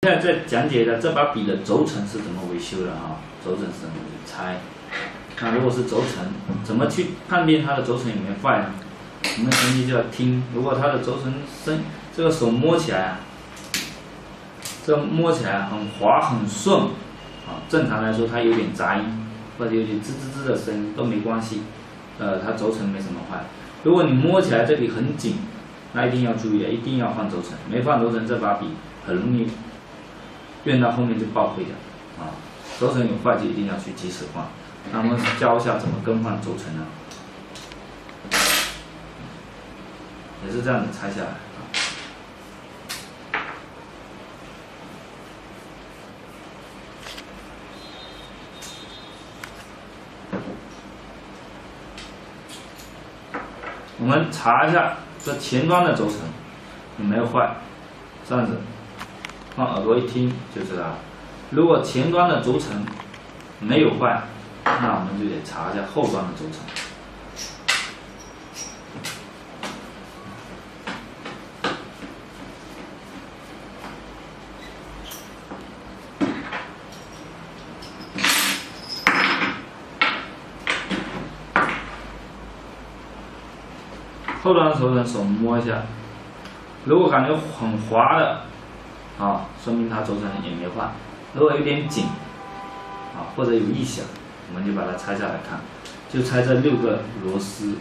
现在在讲解的这把笔的轴承是怎么维修的啊？轴承是怎么去拆？那如果是轴承，怎么去判定它的轴承有没有坏呢？我们前期就要听，如果它的轴承这个手摸起来啊，这摸起来很滑很顺啊，正常来说它有点杂音或者有点吱吱吱的声音都没关系，它轴承没什么坏。如果你摸起来这里很紧，那一定要注意，一定要换轴承，没换轴承这把笔很容易用到后面就报废的啊。轴承有坏就一定要去及时换。那我们教一下怎么更换轴承呢？也是这样子拆下来啊。我们查一下这前端的轴承有没有坏，这样子放耳朵一听就知道了。如果前端的轴承没有坏，那我们就得查一下后端的轴承。后端的轴承手摸一下，如果感觉很滑的，啊，说明它轴承也没坏。如果有点紧，啊，或者有异响，我们就把它拆下来看，就拆这6个螺丝。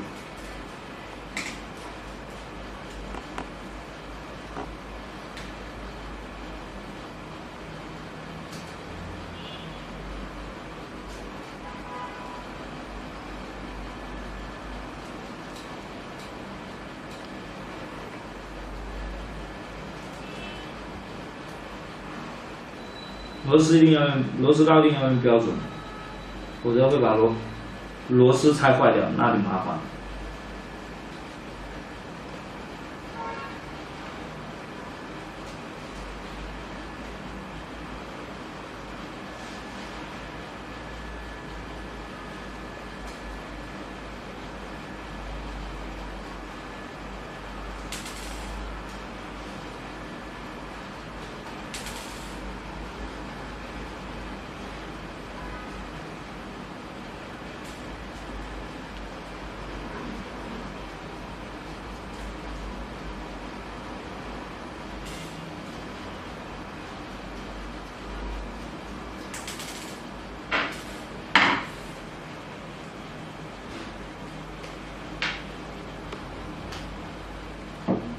螺丝一定要用，螺丝刀一定要用标准，否则会把螺丝拆坏掉，那就麻烦。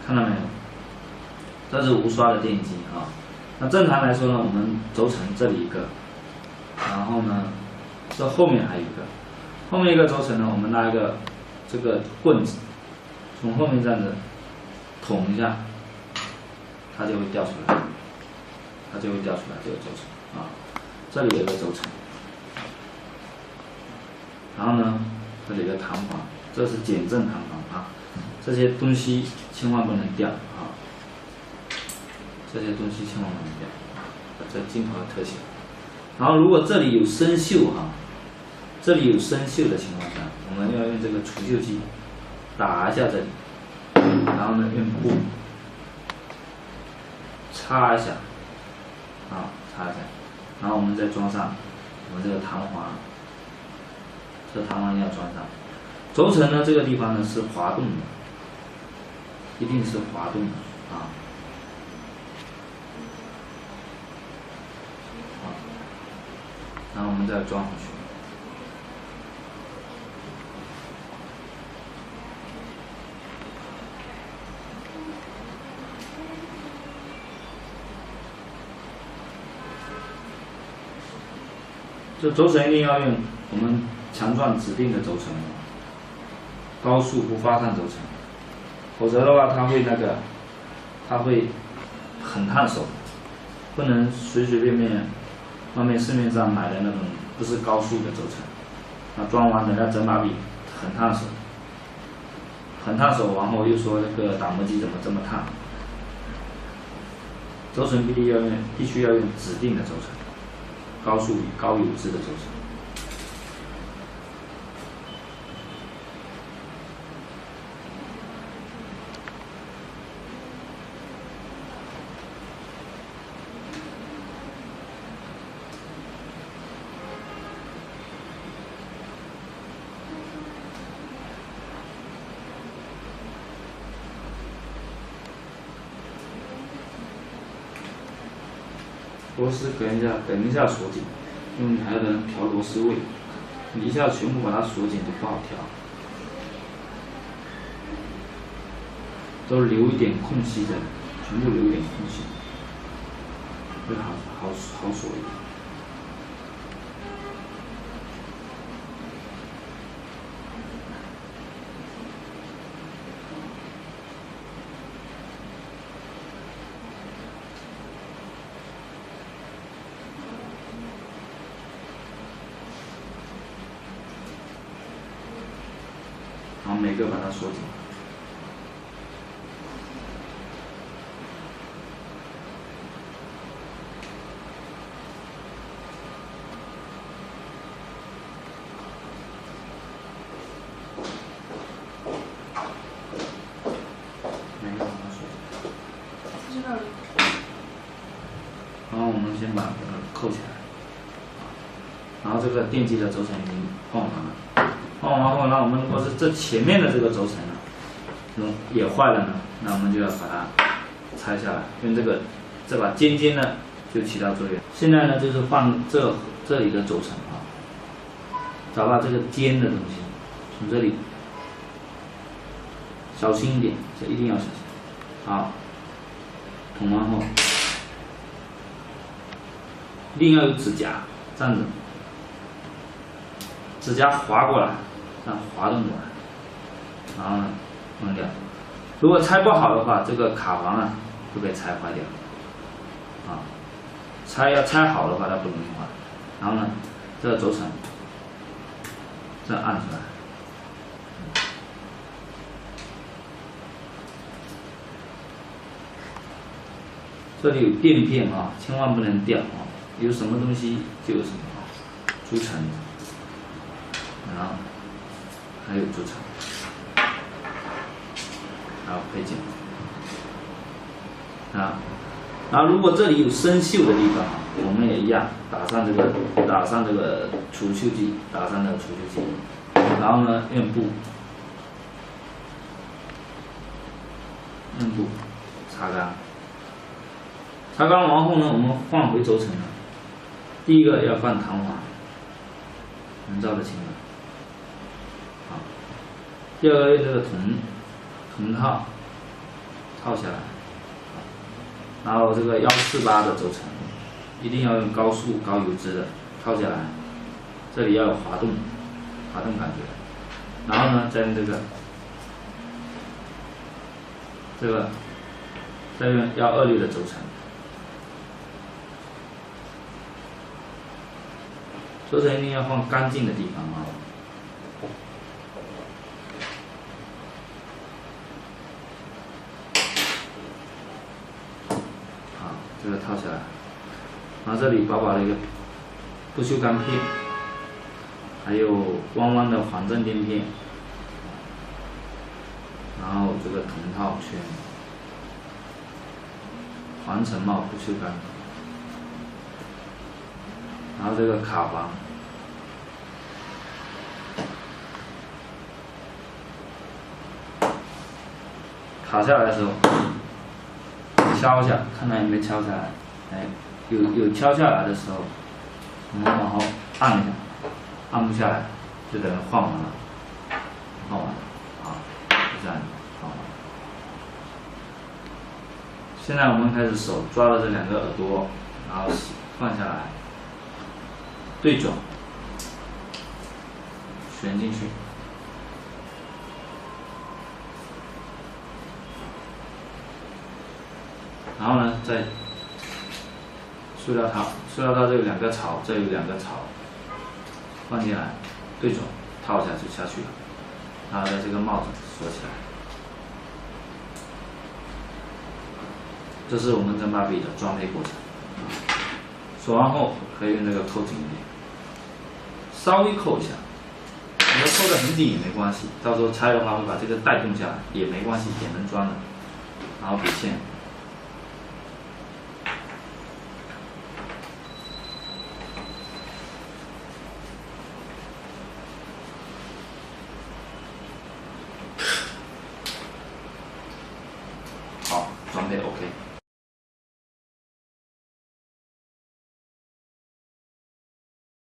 看到没有？这是无刷的电机啊。那正常来说呢，我们轴承这里一个，然后呢，这后面还有一个，后面一个轴承呢，我们拿一个这个棍子，从后面这样子捅一下，它就会掉出来，它就会掉出来这个轴承啊。这里有一个轴承，然后呢，这里有个弹簧，这是减震弹簧啊。这些东西千万不能掉啊！这些东西千万不能掉，这镜头的特写。然后，如果这里有生锈哈，这里有生锈的情况下，我们要用这个除锈剂打一下这里，然后呢，用布擦一下，啊，擦一下，然后我们再装上我们这个弹簧，这弹簧要装上。轴承呢，这个地方呢是滑动的。一定是滑动的啊！好，然后我们再装回去。这轴承一定要用我们强壮指定的轴承，高速不发烫轴承。否则的话，它会很烫手，不能随随便便外面市面上买的那种不是高速的轴承，那装完等下整把笔很烫手，很烫手，然后又说那个打磨机怎么这么烫？轴承必须要用指定的轴承，高速高油脂的轴承。螺丝等一下锁紧，因为你还要调螺丝位，你一下全部把它锁紧就不好调，都留一点空隙的，全部留一点空隙，会好锁一点。然后每个把它锁紧。每个把它锁紧。然后我们先把这个扣起来，然后这个电机的轴承已经换完了。换完后，那我们如果是这前面的这个轴承呢，也坏了呢，那我们就要把它拆下来，用这把尖尖呢就起到作用。现在呢就是放这里的轴承啊，找到这个尖的东西，从这里小心一点，这一定要小心。好，捅完后一定要有指甲，这样子，指甲划过来。这样滑动过来，然后呢弄掉。如果拆不好的话，这个卡簧啊就被拆坏掉。啊，要拆好的话，它不容易坏。然后呢，这个轴承这样按出来，这里有垫片啊，千万不能掉啊，有什么东西就有什么啊，竹层，然后。还有竹层，还有配件啊。然后如果这里有生锈的地方，我们也一样打上这个除锈剂，然后呢用布擦干。擦干完后呢，我们换回轴承了。第一个要放弹簧，能照得清吗？第二个用这个铜套套下来，然后这个148的轴承一定要用高速高油脂的套下来，这里要有滑动感觉，然后呢再用这个再用126的轴承，轴承一定要放干净的地方啊。这个套下来，然后这里薄薄的一个不锈钢片，还有弯弯的缓震垫片，然后这个铜套圈，环层帽不锈钢，然后这个卡簧，卡下来的时候。敲一下，看它有没有敲下来。哎，有敲下来的时候，我们往后按一下，按不下来，就等于换完了，啊，就这样换完了。现在我们开始手抓了这两个耳朵，然后放下来，对准，旋进去。然后呢，再塑料套这有两个槽，这有2个槽，放进来，对准，套下就下去了。然后在这个帽子锁起来。这是我们砧板笔的装配过程。锁完后可以用这个扣紧一点，稍微扣一下，你要扣得很紧也没关系，到时候拆的话会把这个带动下来，也没关系，也能装的。然后笔线。好，装配 OK。